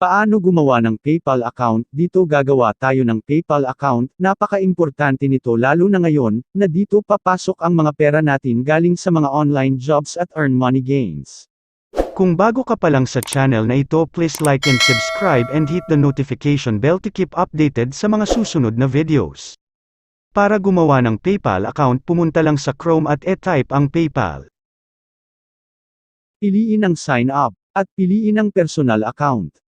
Paano gumawa ng PayPal account? Dito gagawa tayo ng PayPal account. Napaka-importante nito lalo na ngayon, na dito papasok ang mga pera natin galing sa mga online jobs at earn money gains. Kung bago ka pa lang sa channel na ito, please like and subscribe and hit the notification bell to keep updated sa mga susunod na videos. Para gumawa ng PayPal account, pumunta lang sa Chrome at e-type ang PayPal. Piliin ang sign up, at piliin ang personal account.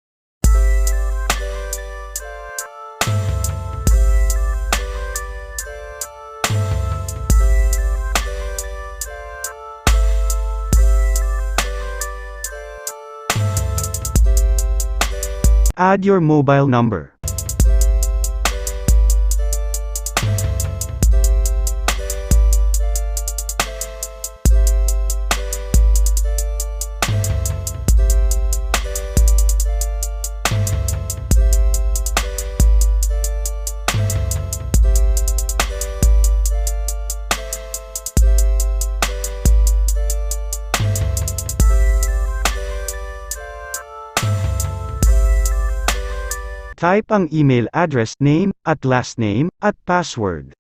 Add your mobile number. Type ang email address, name, at last name, at password.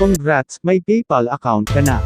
Congrats, may PayPal account ka na.